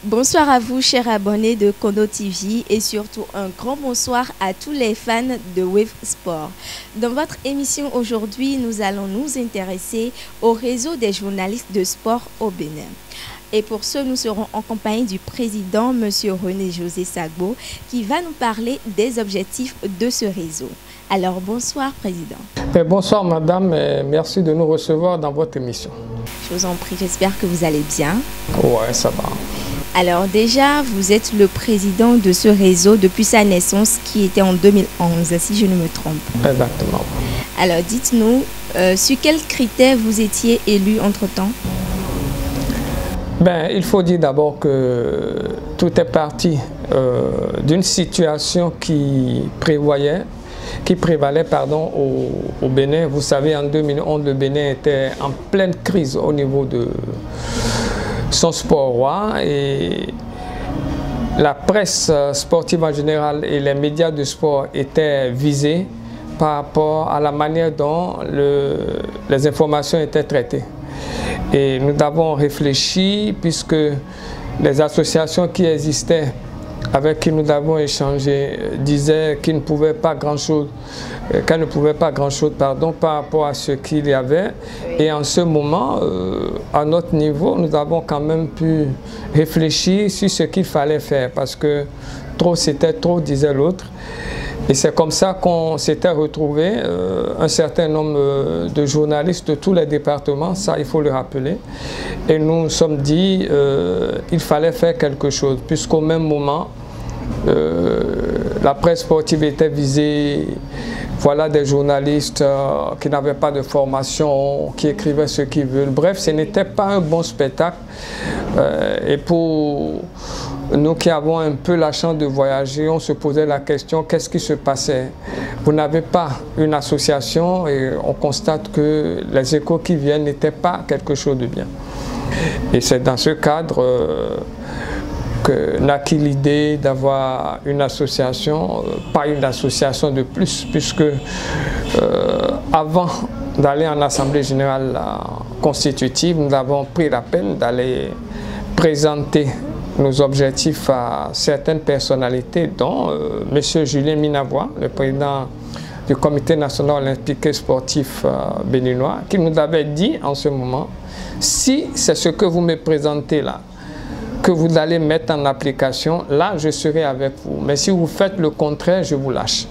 Bonsoir à vous, chers abonnés de Kono TV, et surtout un grand bonsoir à tous les fans de Wave Sport. Dans votre émission aujourd'hui, nous allons nous intéresser au réseau des journalistes de sport au Bénin. Et pour ce, nous serons en compagnie du président, M. René-José Sagbo, qui va nous parler des objectifs de ce réseau. Alors, bonsoir, président. Bonsoir, madame, et merci de nous recevoir dans votre émission. Je vous en prie, j'espère que vous allez bien. Ouais, ça va. Alors déjà, vous êtes le président de ce réseau depuis sa naissance qui était en 2011, si je ne me trompe. Exactement. Alors dites-nous, sur quels critères vous étiez élu entre-temps? Il faut dire d'abord que tout est parti d'une situation qui prévalait au Bénin. Vous savez, en 2011, le Bénin était en pleine crise au niveau de son sport roi, et la presse sportive en général et les médias de sport étaient visés par rapport à la manière dont les informations étaient traitées. Et nous avons réfléchi, puisque les associations qui existaient, avec qui nous avons échangé, disaient qu'elles ne pouvaient pas grand-chose par rapport à ce qu'il y avait. Et en ce moment, à notre niveau, nous avons quand même pu réfléchir sur ce qu'il fallait faire, parce que trop c'était trop, disait l'autre. Et c'est comme ça qu'on s'était retrouvé, un certain nombre de journalistes de tous les départements, ça il faut le rappeler. Et nous nous sommes dit qu'il fallait faire quelque chose, puisqu'au même moment, la presse sportive était visée. Voilà des journalistes qui n'avaient pas de formation, qui écrivaient ce qu'ils veulent. Bref, ce n'était pas un bon spectacle. Et pour nous qui avons un peu la chance de voyager, on se posait la question, qu'est-ce qui se passait? Vous n'avez pas une association, et on constate que les échos qui viennent n'étaient pas quelque chose de bien. Et c'est dans ce cadre que naquit l'idée d'avoir une association, pas une association de plus, puisque avant d'aller en Assemblée générale constitutive, nous avons pris la peine d'aller présenter nos objectifs à certaines personnalités, dont M. Julien Minavoie, le président du Comité national olympique et sportif béninois, qui nous avait dit en ce moment, si c'est ce que vous me présentez là, que vous allez mettre en application, là je serai avec vous. Mais si vous faites le contraire, je vous lâche.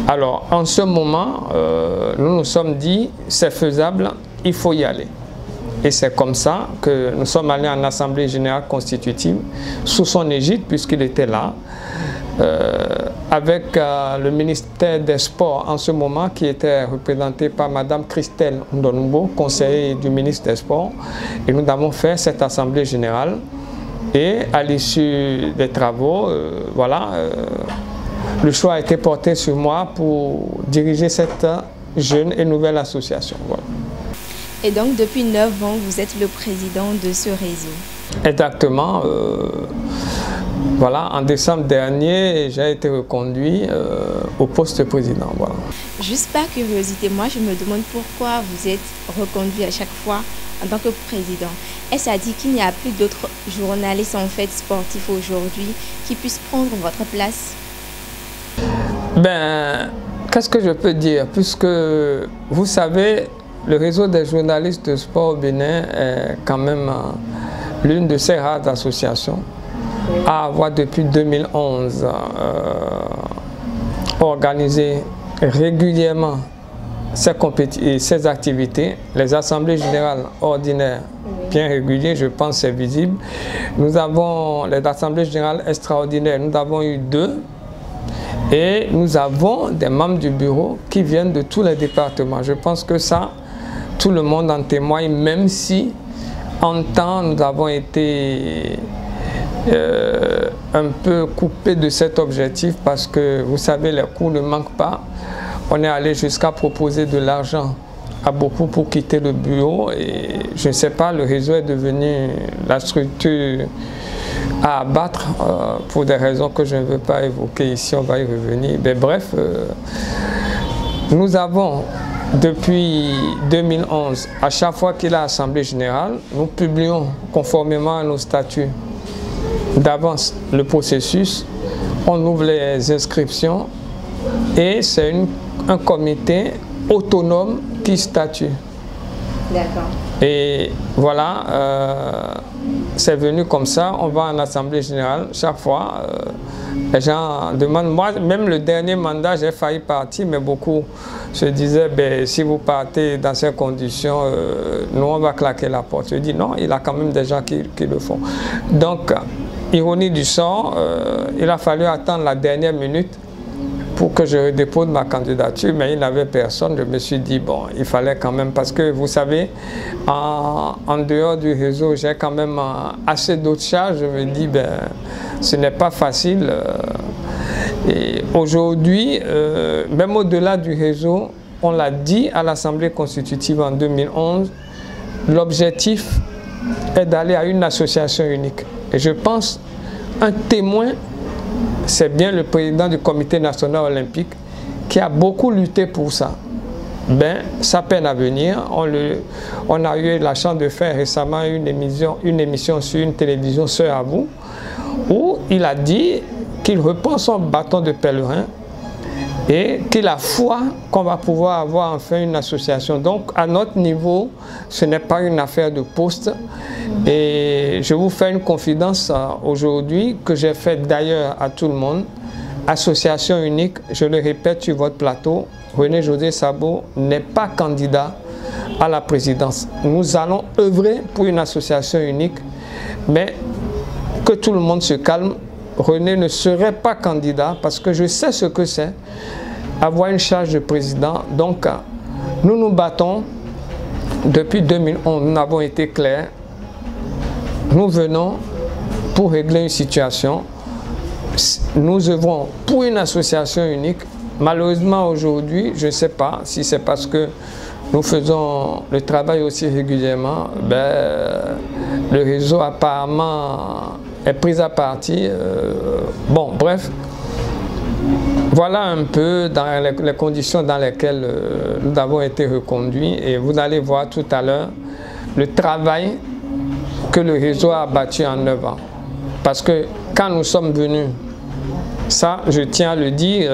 Alors en ce moment, nous nous sommes dit, c'est faisable, il faut y aller. Et c'est comme ça que nous sommes allés en Assemblée générale constitutive, sous son égide, puisqu'il était là, avec le ministère des Sports en ce moment, qui était représenté par Mme Christelle Ndonumbo, conseillère du ministre des Sports. Et nous avons fait cette Assemblée générale. Et à l'issue des travaux, le choix a été porté sur moi pour diriger cette jeune et nouvelle association. Voilà. Et donc, depuis 9 ans, vous êtes le président de ce réseau. Exactement. Voilà, en décembre dernier, j'ai été reconduit au poste de président. Voilà. Juste par curiosité, moi je me demande pourquoi vous êtes reconduit à chaque fois en tant que président. Est-ce à dire qu'il n'y a plus d'autres journalistes en fait sportifs aujourd'hui qui puissent prendre votre place? Qu'est-ce que je peux dire? Puisque vous savez, le réseau des journalistes de sport au Bénin est quand même l'une de ces rares associations à avoir depuis 2011 organisé régulièrement ces activités, les assemblées générales ordinaires bien régulières, je pense c'est visible. Nous avons les assemblées générales extraordinaires, nous avons eu 2, et nous avons des membres du bureau qui viennent de tous les départements. Je pense que ça, tout le monde en témoigne, même si en temps nous avons été un peu coupés de cet objectif, parce que vous savez, les coûts ne manquent pas. On est allé jusqu'à proposer de l'argent à beaucoup pour quitter le bureau, et je ne sais pas, le réseau est devenu la structure à abattre pour des raisons que je ne veux pas évoquer ici, on va y revenir. Bref, nous avons depuis 2011, à chaque fois qu'il y a assemblée générale, nous publions conformément à nos statuts d'avance le processus, on ouvre les inscriptions et c'est un comité autonome qui statue. D'accord. Et voilà, c'est venu comme ça, on va en assemblée générale, chaque fois, les gens demandent, moi même le dernier mandat j'ai failli partir, mais beaucoup se disaient, ben, si vous partez dans ces conditions, nous on va claquer la porte. Je dis non, il a quand même des gens qui le font. Donc, ironie du sort, il a fallu attendre la dernière minute pour que je dépose ma candidature, mais il n'avait personne. Je me suis dit, bon, il fallait quand même, parce que vous savez, en dehors du réseau, j'ai quand même assez d'autres charges. Je me dis, ben, ce n'est pas facile. Et aujourd'hui, même au-delà du réseau, on l'a dit à l'Assemblée constitutive en 2011, l'objectif est d'aller à une association unique. Et je pense, un témoin, c'est bien le président du Comité national olympique qui a beaucoup lutté pour ça. Ben, ça peine à venir. On a eu la chance de faire récemment une émission sur une télévision Sœur à vous, où il a dit qu'il reprend son bâton de pèlerin et qu'il a foi qu'on va pouvoir avoir enfin une association. Donc, à notre niveau, ce n'est pas une affaire de poste. Et je vous fais une confidence aujourd'hui que j'ai faite d'ailleurs à tout le monde. Association unique, je le répète sur votre plateau, René-José Sabo n'est pas candidat à la présidence. Nous allons œuvrer pour une association unique, mais que tout le monde se calme. René ne serait pas candidat parce que je sais ce que c'est avoir une charge de président. Donc, nous nous battons depuis 2011. Nous avons été clairs. Nous venons pour régler une situation. Nous œuvrons pour une association unique. Malheureusement, aujourd'hui, je ne sais pas si c'est parce que nous faisons le travail aussi régulièrement, ben, le réseau apparemment est pris à partie. Bon, bref, voilà un peu dans les conditions dans lesquelles nous avons été reconduits. Et vous allez voir tout à l'heure le travail que le réseau a bâti en 9 ans. Parce que quand nous sommes venus, ça je tiens à le dire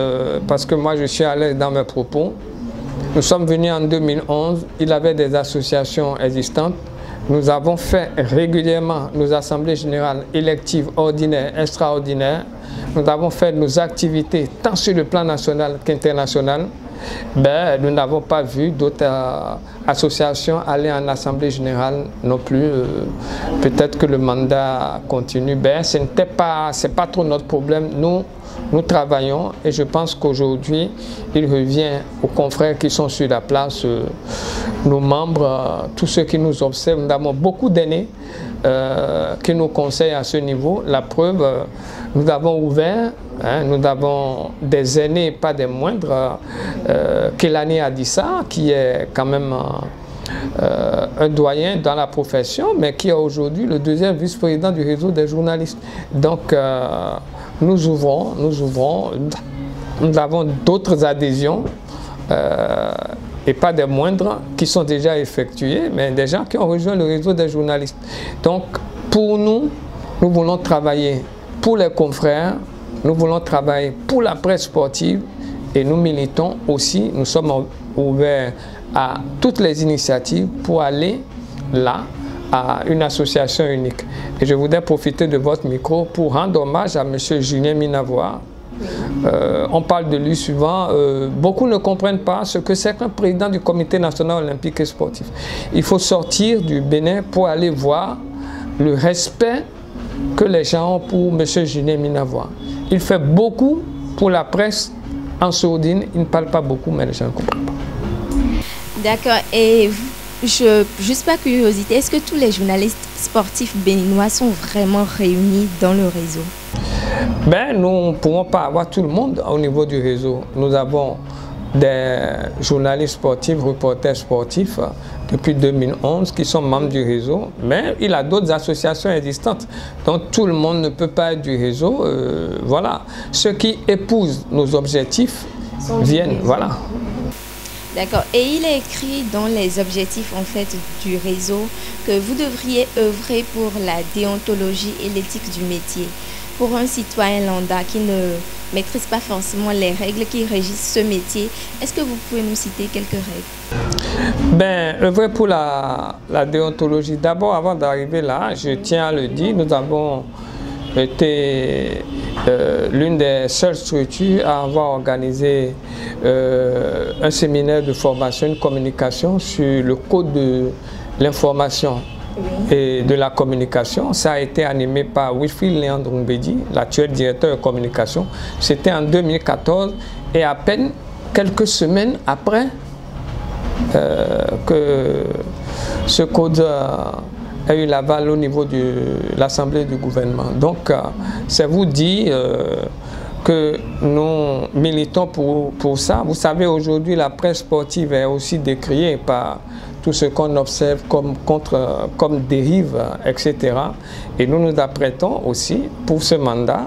parce que moi je suis à l'aise dans mes propos, nous sommes venus en 2011, il y avait des associations existantes. Nous avons fait régulièrement nos assemblées générales électives, ordinaires, extraordinaires. Nous avons fait nos activités tant sur le plan national qu'international. Ben, nous n'avons pas vu d'autres associations aller en assemblée générale non plus. Peut-être que le mandat continue. Ben, c'est pas trop notre problème. Nous travaillons et je pense qu'aujourd'hui, il revient aux confrères qui sont sur la place, nos membres, tous ceux qui nous observent. Nous avons beaucoup d'aînés qui nous conseillent à ce niveau. La preuve, nous avons ouvert, nous avons des aînés, pas des moindres, Kelani Adissa, qui est quand même un doyen dans la profession, mais qui est aujourd'hui le deuxième vice-président du réseau des journalistes. Donc, nous ouvrons, nous avons d'autres adhésions, et pas des moindres, qui sont déjà effectuées, mais des gens qui ont rejoint le réseau des journalistes. Donc, pour nous, nous voulons travailler pour les confrères, nous voulons travailler pour la presse sportive, et nous militons aussi, nous sommes ouverts à toutes les initiatives pour aller là, à une association unique. Et je voudrais profiter de votre micro pour rendre hommage à M. Julien Minavoire. On parle de lui souvent. Beaucoup ne comprennent pas ce que c'est qu'un président du Comité national olympique et sportif. Il faut sortir du Bénin pour aller voir le respect que les gens ont pour M. Julien Minavoire. Il fait beaucoup pour la presse en sourdine. Il ne parle pas beaucoup, mais les gens ne comprennent pas. D'accord. Et juste par curiosité, est-ce que tous les journalistes sportifs béninois sont vraiment réunis dans le réseau? Ben, nous ne pourrons pas avoir tout le monde au niveau du réseau. Nous avons des journalistes sportifs, reporters sportifs depuis 2011 qui sont membres du réseau, mais il y a d'autres associations existantes. Donc tout le monde ne peut pas être du réseau. Voilà. Ceux qui épousent nos objectifs viennent. Voilà. D'accord. Et il est écrit dans les objectifs en fait du réseau que vous devriez œuvrer pour la déontologie et l'éthique du métier. Pour un citoyen lambda qui ne maîtrise pas forcément les règles qui régissent ce métier, est-ce que vous pouvez nous citer quelques règles? Ben, œuvrer pour la déontologie. D'abord, avant d'arriver là, je tiens à le dire, nous avons été l'une des seules structures à avoir organisé un séminaire de formation, une communication sur le code de l'information et de la communication. Ça a été animé par Wilfried Léandre Mbedi, l'actuel directeur de communication. C'était en 2014 et à peine quelques semaines après que ce code a eu l'aval au niveau de l'Assemblée du gouvernement. Donc, c'est vous dire que nous militons pour ça. Vous savez, aujourd'hui, la presse sportive est aussi décriée par tout ce qu'on observe comme dérive, etc. Et nous nous apprêtons aussi pour ce mandat,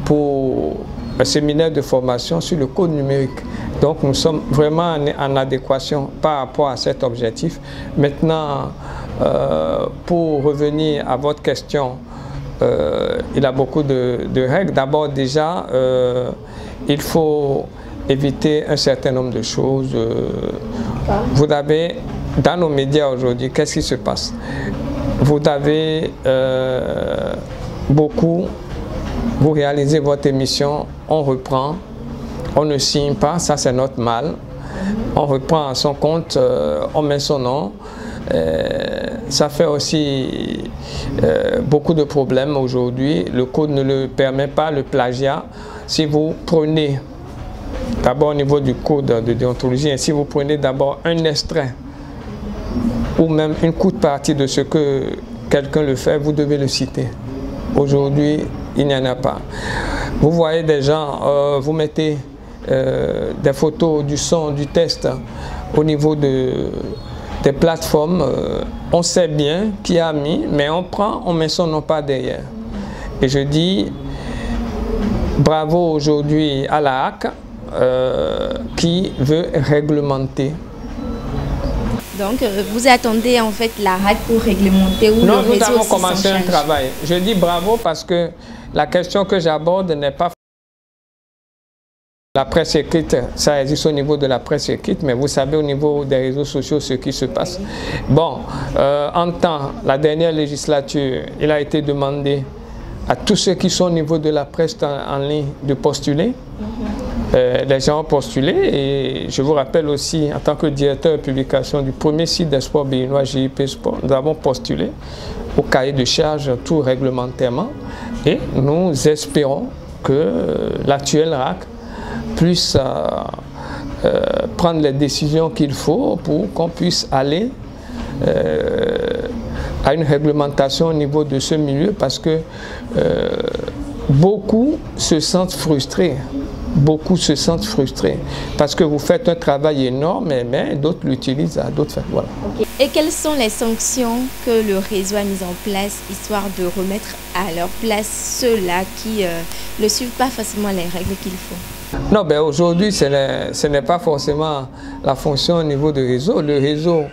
pour un séminaire de formation sur le code numérique. Donc nous sommes vraiment en adéquation par rapport à cet objectif. Maintenant, pour revenir à votre question, il y a beaucoup de règles. D'abord déjà, il faut éviter un certain nombre de choses. Vous avez, dans nos médias aujourd'hui, qu'est-ce qui se passe? Vous avez vous réalisez votre émission, on reprend, on ne signe pas, ça c'est notre mal. On reprend à son compte, on met son nom. Ça fait aussi beaucoup de problèmes aujourd'hui. Le code ne le permet pas, le plagiat. Si vous prenez, d'abord au niveau du code de déontologie, et si vous prenez d'abord un extrait ou même une courte partie de ce que quelqu'un le fait, vous devez le citer. Aujourd'hui, il n'y en a pas. Vous voyez des gens, vous mettez des photos, du son, du test au niveau des plateformes. On sait bien qui a mis, mais on prend, on met son nom pas derrière. Et je dis bravo aujourd'hui à la HAC qui veut réglementer. Donc, vous attendez en fait la HAC pour réglementer ou non, le réseau? Nous avons commencé un travail. Je dis bravo parce que la question que j'aborde n'est pas la presse écrite, ça existe au niveau de la presse écrite, mais vous savez au niveau des réseaux sociaux ce qui se passe. Bon, en temps, la dernière législature, il a été demandé à tous ceux qui sont au niveau de la presse en ligne de postuler. Les gens ont postulé et je vous rappelle aussi, en tant que directeur de publication du premier site des sports béninois, JIP Sport, nous avons postulé au cahier de charge tout réglementairement et nous espérons que l'actuel RAC puisse prendre les décisions qu'il faut pour qu'on puisse aller à une réglementation au niveau de ce milieu parce que beaucoup se sentent frustrés. Beaucoup se sentent frustrés parce que vous faites un travail énorme, mais d'autres l'utilisent à d'autres fins. Voilà. Okay. Et quelles sont les sanctions que le réseau a mises en place histoire de remettre à leur place ceux-là qui ne suivent pas forcément les règles qu'il faut? Non, ben aujourd'hui, ce n'est pas forcément la fonction au niveau du réseau. Le réseau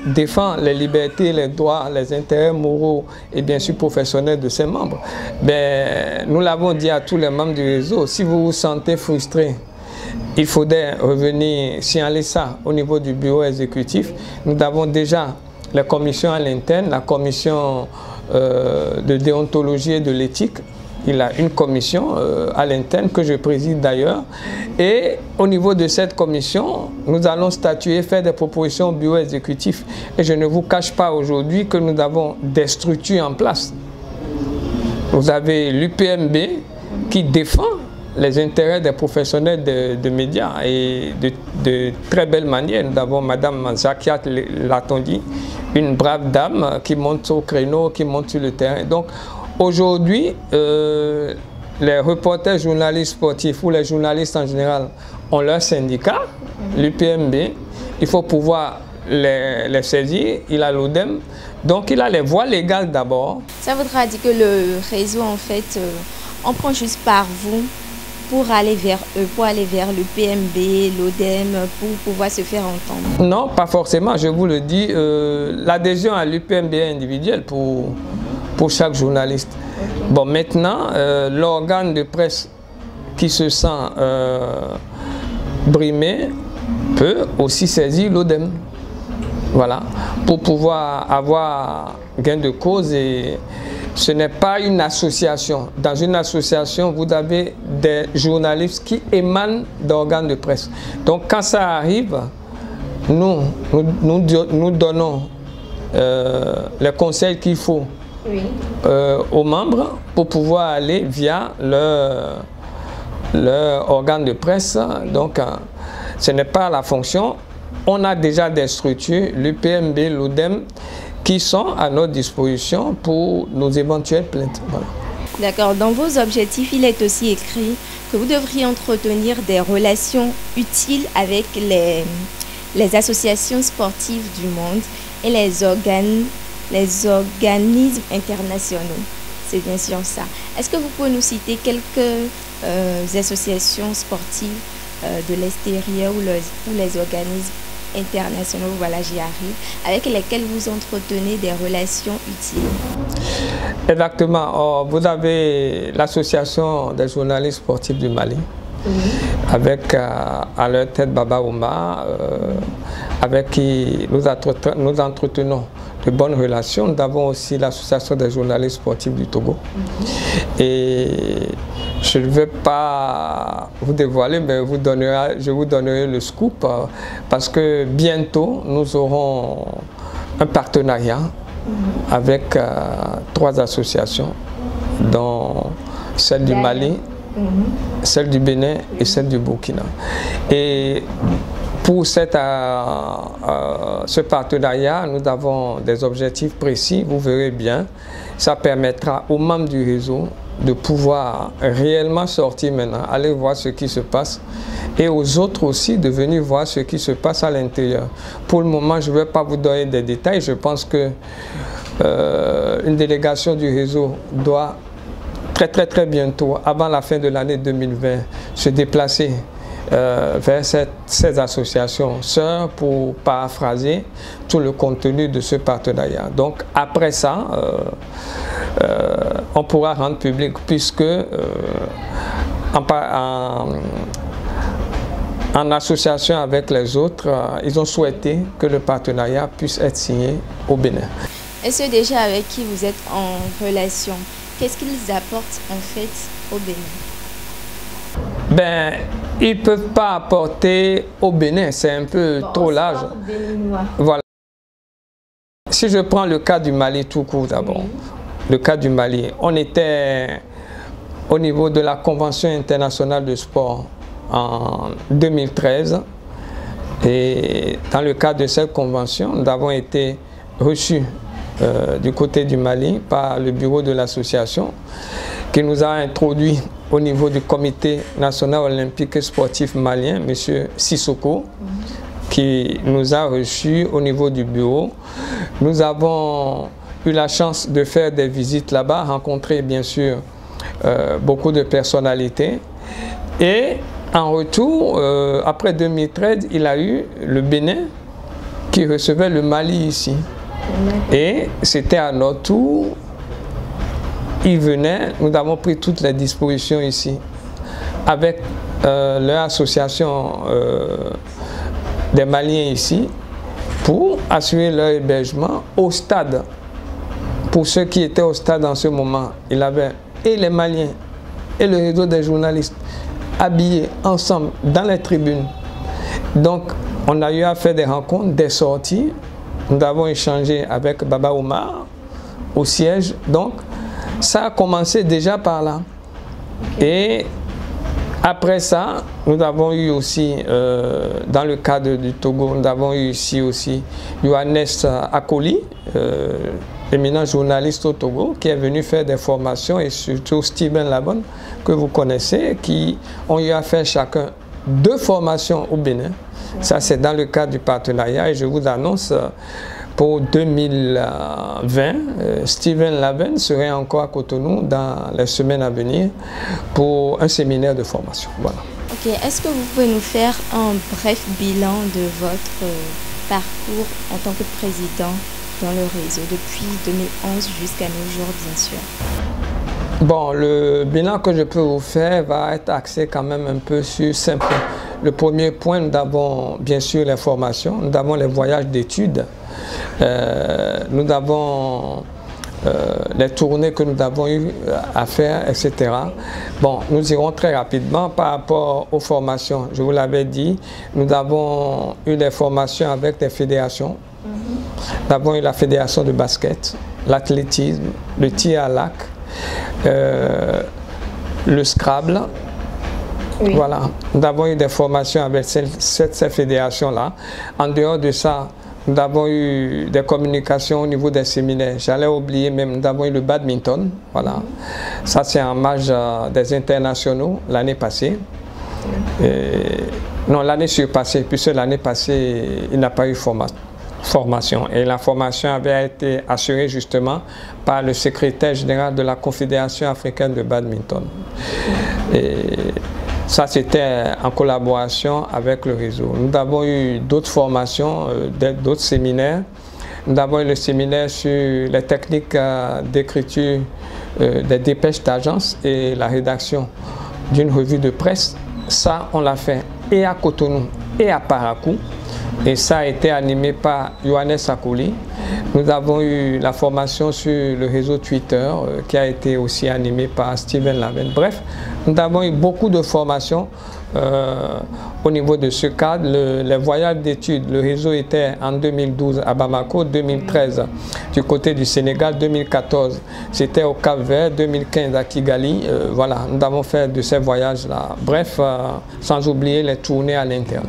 défend les libertés, les droits, les intérêts moraux et bien sûr professionnels de ses membres. Ben, nous l'avons dit à tous les membres du réseau, si vous vous sentez frustré, il faudrait revenir signaler ça au niveau du bureau exécutif. Nous avons déjà les commissions à l'interne, la commission de déontologie et de l'éthique. Il a une commission à l'interne que je préside d'ailleurs. Et au niveau de cette commission, nous allons statuer, faire des propositions au bureau exécutif. Et je ne vous cache pas aujourd'hui que nous avons des structures en place. Vous avez l'UPMB qui défend les intérêts des professionnels de médias et de très belle manière. Nous avons Mme Zakiat Latondi, une brave dame qui monte au créneau, qui monte sur le terrain. Donc, aujourd'hui, les reporters journalistes sportifs ou les journalistes en général ont leur syndicat, l'UPMB. Il faut pouvoir les saisir. Il a l'ODEM. Donc, il a les voies légales d'abord. Ça voudra dire que le réseau, en fait, on prend juste par vous pour aller vers eux, pour aller vers le PMB, l'ODEM, pour pouvoir se faire entendre? Non, pas forcément, je vous le dis. L'adhésion à l'UPMB est individuelle pour chaque journaliste. Okay. Bon, maintenant, l'organe de presse qui se sent brimé peut aussi saisir l'ODEM. Voilà, pour pouvoir avoir gain de cause. Et ce n'est pas une association. Dans une association, vous avez des journalistes qui émanent d'organes de presse. Donc quand ça arrive, nous donnons les conseils qu'il faut aux membres pour pouvoir aller via leur organe de presse. Donc ce n'est pas la fonction. On a déjà des structures, l'UPMB, l'ODEM, qui sont à notre disposition pour nos éventuelles plaintes. Voilà. D'accord. Dans vos objectifs, il est aussi écrit que vous devriez entretenir des relations utiles avec les associations sportives du monde et les organismes internationaux. C'est bien sûr ça. Est-ce que vous pouvez nous citer quelques associations sportives de l'extérieur ou les organismes internationaux, voilà, j'y arrive, avec lesquels vous entretenez des relations utiles? Exactement. Vous avez l'association des journalistes sportifs du Mali, avec à leur tête Baba Ouma, avec qui nous entretenons de bonnes relations. Nous avons aussi l'association des journalistes sportifs du Togo. Et je ne vais pas vous dévoiler, mais je vous donnerai le scoop parce que bientôt nous aurons un partenariat avec 3 associations, dont celle du Mali, celle du Bénin et celle du Burkina. Et pour ce partenariat, nous avons des objectifs précis, vous verrez bien. Ça permettra aux membres du réseau de pouvoir réellement sortir maintenant, aller voir ce qui se passe, et aux autres aussi de venir voir ce qui se passe à l'intérieur. Pour le moment, je ne vais pas vous donner des détails. Je pense que une délégation du réseau doit très bientôt, avant la fin de l'année 2020, se déplacer vers ces associations sœurs pour paraphraser tout le contenu de ce partenariat. Donc après ça, on pourra rendre public, puisque en association avec les autres, ils ont souhaité que le partenariat puisse être signé au Bénin. Et ceux déjà avec qui vous êtes en relation, qu'est-ce qu'ils apportent en fait au Bénin? Ben, ils ne peuvent pas apporter au Bénin, c'est un peu trop large. Voilà. Si je prends le cas du Mali tout court d'abord, le cas du Mali, on était au niveau de la Convention internationale de sport en 2013, et dans le cadre de cette convention, nous avons été reçus du côté du Mali par le bureau de l'association qui nous a introduit au niveau du comité national olympique et sportif malien, M. Sissoko, qui nous a reçus au niveau du bureau. Nous avons eu la chance de faire des visites là-bas, rencontrer bien sûr beaucoup de personnalités. Et en retour, après 2013, il a eu le Bénin qui recevait le Mali ici. Et c'était à notre tour, ils venaient, nous avons pris toutes les dispositions ici, avec leur association des Maliens ici, pour assurer leur hébergement au stade. Pour ceux qui étaient au stade en ce moment, il avait et les Maliens et le réseau des journalistes habillés ensemble dans les tribunes. Donc, on a eu à faire des rencontres, des sorties. Nous avons échangé avec Baba Ouma au siège. Donc, ça a commencé déjà par là. Et après ça, nous avons eu aussi, dans le cadre du Togo, nous avons eu ici aussi Yohannes Akoli, éminent journaliste au Togo, qui est venu faire des formations, et surtout Steven Labonne, que vous connaissez, qui ont eu à faire chacun 2 formations au Bénin. Ça, c'est dans le cadre du partenariat, et je vous annonce pour 2020, Steven Laven serait encore à Cotonou dans les semaines à venir pour un séminaire de formation. Voilà. Ok, est-ce que vous pouvez nous faire un bref bilan de votre parcours en tant que président dans le réseau depuis 2011 jusqu'à nos jours, bien sûr? Bon, le bilan que je peux vous faire va être axé quand même un peu sur cinq points. Le premier point, nous avons bien sûr les formations, nous avons les voyages d'études, nous avons les tournées que nous avons eu à faire, etc. Bon, nous irons très rapidement par rapport aux formations. Je vous l'avais dit, nous avons eu des formations avec des fédérations. Nous avons eu la fédération de basket, l'athlétisme, le tir à l'arc, le Scrabble. Oui. Voilà, nous avons eu des formations avec ces fédérations-là. En dehors de ça, nous avons eu des communications au niveau des séminaires. J'allais oublier même, nous avons eu le badminton. Voilà. Ça, c'est en marge des internationaux l'année passée. Non, l'année surpassée, puisque l'année passée, il n'a pas eu formation. Et la formation avait été assurée justement par le secrétaire général de la Confédération africaine de badminton. Et ça, c'était en collaboration avec le réseau. Nous avons eu d'autres formations, d'autres séminaires. Nous avons eu le séminaire sur les techniques d'écriture des dépêches d'agence et la rédaction d'une revue de presse. Ça, on l'a fait et à Cotonou et à Parakou. Et ça a été animé par Yohannes Akouli. Nous avons eu la formation sur le réseau Twitter qui a été aussi animé par Steven Laven. Bref, nous avons eu beaucoup de formations au niveau de ce cadre. Les voyages d'études, le réseau était en 2012 à Bamako, 2013 du côté du Sénégal, 2014 c'était au Cap-Vert, 2015 à Kigali. Voilà, nous avons fait de ces voyages-là. Bref, sans oublier les tournées à l'interne.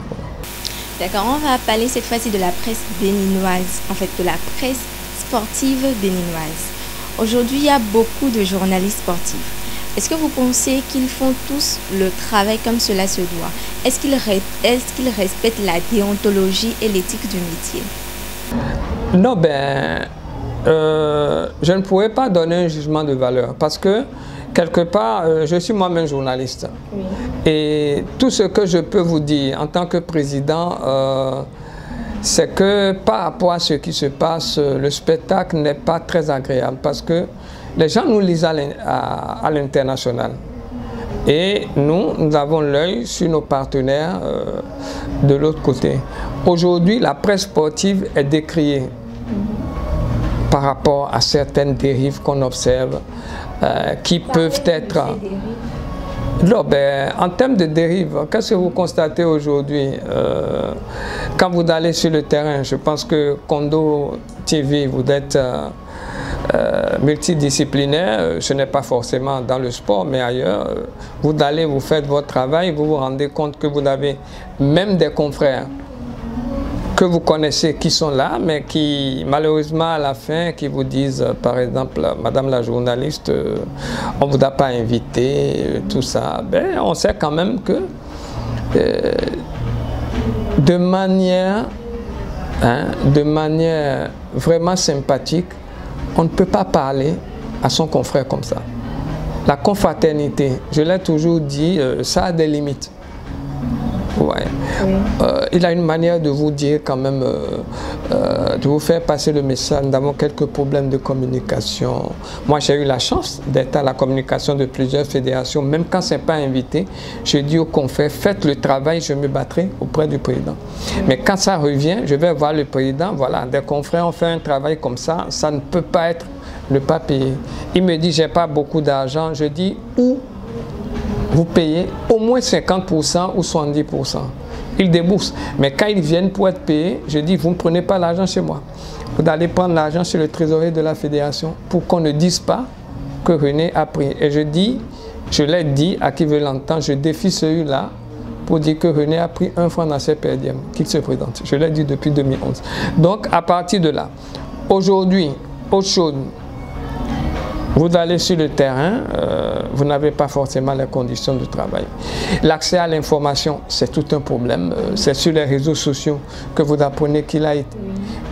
D'accord, on va parler cette fois-ci de la presse béninoise, en fait de la presse sportive béninoise. Aujourd'hui, il y a beaucoup de journalistes sportifs. Est-ce que vous pensez qu'ils font tous le travail comme cela se doit? Est-ce qu'ils respectent la déontologie et l'éthique du métier? Non, je ne pourrais pas donner un jugement de valeur parce que quelque part, je suis moi-même journaliste. Oui. Et tout ce que je peux vous dire en tant que président, c'est que par rapport à ce qui se passe, le spectacle n'est pas très agréable parce que les gens nous lisent à l'international. Et nous avons l'œil sur nos partenaires de l'autre côté. Aujourd'hui, la presse sportive est décriée par rapport à certaines dérives qu'on observe. Qui peuvent être... Non, en termes de dérive, qu'est-ce que vous constatez aujourd'hui quand vous allez sur le terrain? Je pense que Kondo TV, vous êtes multidisciplinaire, ce n'est pas forcément dans le sport, mais ailleurs. Vous allez, vous faites votre travail, vous vous rendez compte que vous avez même des confrères que vous connaissez qui sont là, mais qui malheureusement à la fin, qui vous disent par exemple, Madame la journaliste, on ne vous a pas invité, tout ça. On sait quand même que de manière vraiment sympathique, on ne peut pas parler à son confrère comme ça. La confraternité, je l'ai toujours dit, ça a des limites. Ouais. Oui. Il a une manière de vous dire quand même, de vous faire passer le message. Nous avons quelques problèmes de communication. Moi, j'ai eu la chance d'être à la communication de plusieurs fédérations. Même quand ce n'est pas invité, je dis aux confrères, faites le travail, je me battrai auprès du président. Oui. Mais quand ça revient, je vais voir le président. Voilà, des confrères ont fait un travail comme ça. Ça ne peut pas être ne pas payer. Il me dit, j'ai pas beaucoup d'argent. Je dis, où vous payez au moins 50% ou 70%. Ils déboursent. Mais quand ils viennent pour être payés, je dis, vous ne prenez pas l'argent chez moi. Vous allez prendre l'argent chez le trésorier de la fédération pour qu'on ne dise pas que René a pris. Et je dis, je l'ai dit à qui veut l'entendre, je défie celui-là pour dire que René a pris 1 franc dans ses PDM, qu'il se présente. Je l'ai dit depuis 2011. Donc, à partir de là, aujourd'hui, autre chose, vous allez sur le terrain, vous n'avez pas forcément les conditions de travail. L'accès à l'information, c'est tout un problème. C'est sur les réseaux sociaux que vous apprenez qu'il a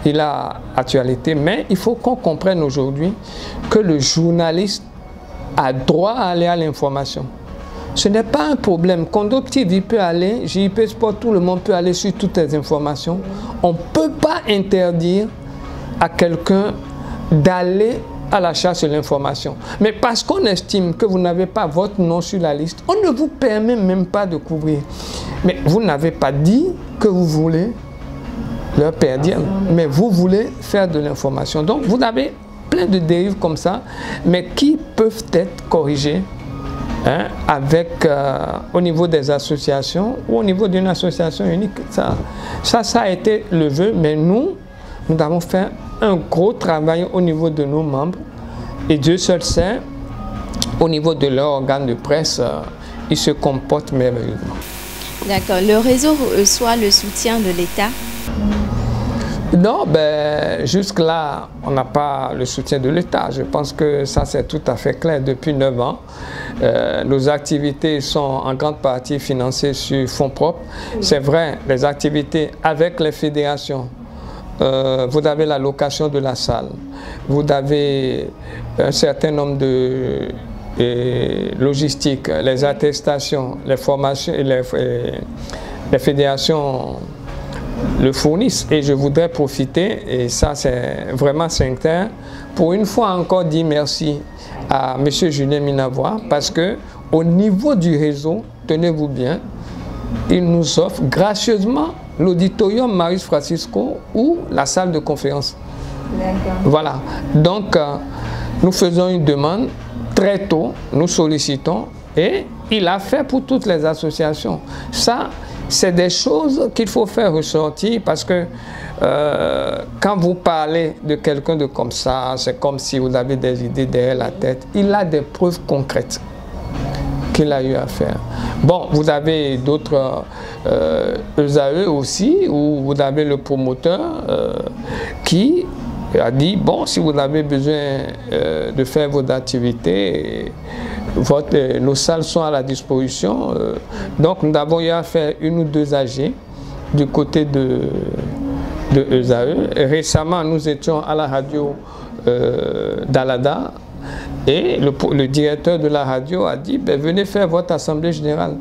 il a actualité, mais il faut qu'on comprenne aujourd'hui que le journaliste a droit à aller à l'information. Ce n'est pas un problème. Kondo TV peut aller, JIP Sport, tout le monde peut aller sur toutes les informations. On ne peut pas interdire à quelqu'un d'aller à la chasse de l'information. Mais parce qu'on estime que vous n'avez pas votre nom sur la liste, on ne vous permet même pas de couvrir. Mais vous n'avez pas dit que vous voulez leur perdre, mais vous voulez faire de l'information. Donc vous avez plein de dérives comme ça, mais qui peuvent être corrigées avec, au niveau des associations ou au niveau d'une association unique. Ça a été le vœu, mais nous avons fait un gros travail au niveau de nos membres et Dieu seul sait, au niveau de leur organe de presse, ils se comportent merveilleusement. D'accord. Le réseau reçoit le soutien de l'État? Non, ben, jusque-là, on n'a pas le soutien de l'État. Je pense que ça, c'est tout à fait clair. Depuis 9 ans, nos activités sont en grande partie financées sur fonds propres. C'est vrai, les activités avec les fédérations, vous avez la location de la salle, vous avez un certain nombre de logistiques, les attestations, les formations, les fédérations le fournissent. Et je voudrais profiter, et ça c'est vraiment sincère, pour une fois encore dire merci à M. Julien Minavoie, parce que au niveau du réseau, tenez-vous bien, il nous offre gracieusement l'auditorium Marius Francisco ou la salle de conférence. Voilà. Donc, nous faisons une demande très tôt, nous sollicitons et il a fait pour toutes les associations. Ça, c'est des choses qu'il faut faire ressortir parce que quand vous parlez de quelqu'un de comme ça, c'est comme si vous avez des idées derrière la tête. Il a des preuves concrètes qu'il a eu à faire. Bon, vous avez d'autres ESAE aussi, où vous avez le promoteur qui a dit, bon, si vous avez besoin de faire vos activités, nos salles sont à la disposition. Donc, nous avons eu à faire 1 ou 2 AG du côté de ESAE. Récemment, nous étions à la radio d'Alada. Et le directeur de la radio a dit, ben, venez faire votre assemblée générale.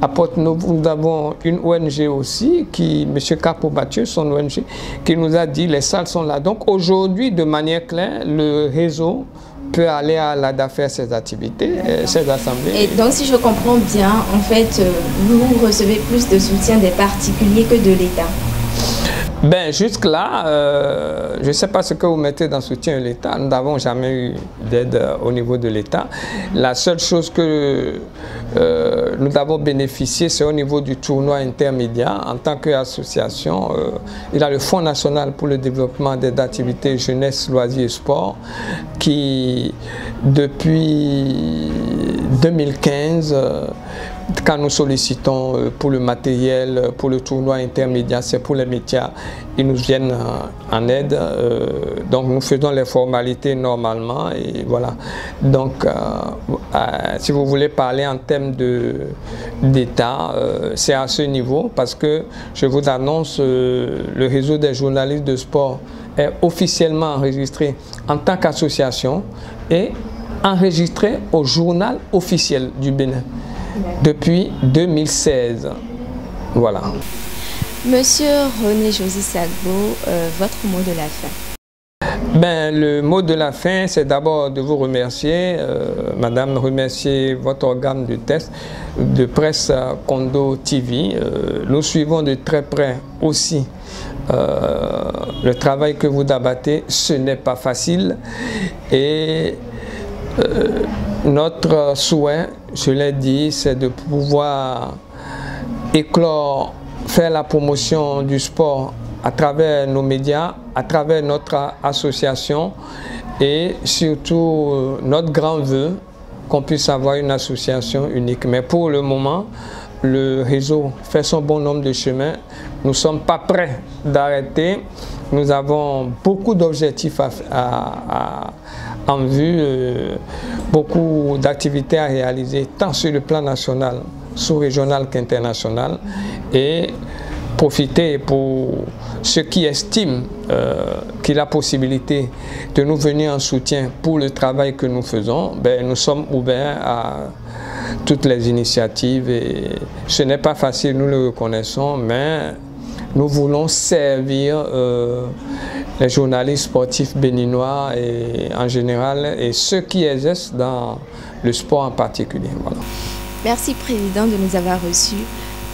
À Porte-Novo, nous avons une ONG aussi, M. Capo Mathieu, son ONG, qui nous a dit, les salles sont là. Donc aujourd'hui, de manière claire, le réseau peut aller à l'ADA faire ses activités, ses assemblées. Et donc si je comprends bien, en fait, vous recevez plus de soutien des particuliers que de l'État? Ben, jusque-là, je ne sais pas ce que vous mettez dans soutien de l'État. Nous n'avons jamais eu d'aide au niveau de l'État. La seule chose que nous avons bénéficié, c'est au niveau du tournoi intermédiaire. En tant qu'association, il y a le Fonds national pour le développement des activités jeunesse, loisirs et sport, qui, depuis 2015, quand nous sollicitons pour le matériel, pour le tournoi intermédiaire, c'est pour les métiers, ils nous viennent en aide. Donc nous faisons les formalités normalement et voilà. Donc si vous voulez parler en termes d'État, c'est à ce niveau parce que je vous annonce, le réseau des journalistes de sport est officiellement enregistré en tant qu'association et enregistré au journal officiel du Bénin depuis 2016. Voilà. Monsieur René-Josy Sagbo, votre mot de la fin? Ben, le mot de la fin, c'est d'abord de vous remercier, Madame, remercier votre organe de presse Kondo TV. Nous suivons de très près aussi le travail que vous abattez. Ce n'est pas facile et notre souhait, je l'ai dit, c'est de pouvoir éclore, faire la promotion du sport à travers nos médias, à travers notre association et surtout notre grand vœu qu'on puisse avoir une association unique. Mais pour le moment, le réseau fait son bon nombre de chemins. Nous ne sommes pas prêts d'arrêter. Nous avons beaucoup d'objectifs en vue, beaucoup d'activités à réaliser, tant sur le plan national, sous-régional qu'international, et profiter pour ceux qui estiment qui a la possibilité de nous venir en soutien pour le travail que nous faisons, ben, nous sommes ouverts à toutes les initiatives. Et ce n'est pas facile, nous le reconnaissons, mais nous voulons servir les journalistes sportifs béninois et en général et ceux qui exercent dans le sport en particulier. Voilà. Merci Président de nous avoir reçus.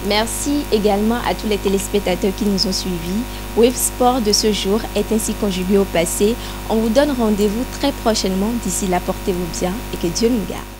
Merci également à tous les téléspectateurs qui nous ont suivis. Wave Sport de ce jour est ainsi conjugué au passé. On vous donne rendez-vous très prochainement. D'ici là, portez-vous bien et que Dieu nous garde.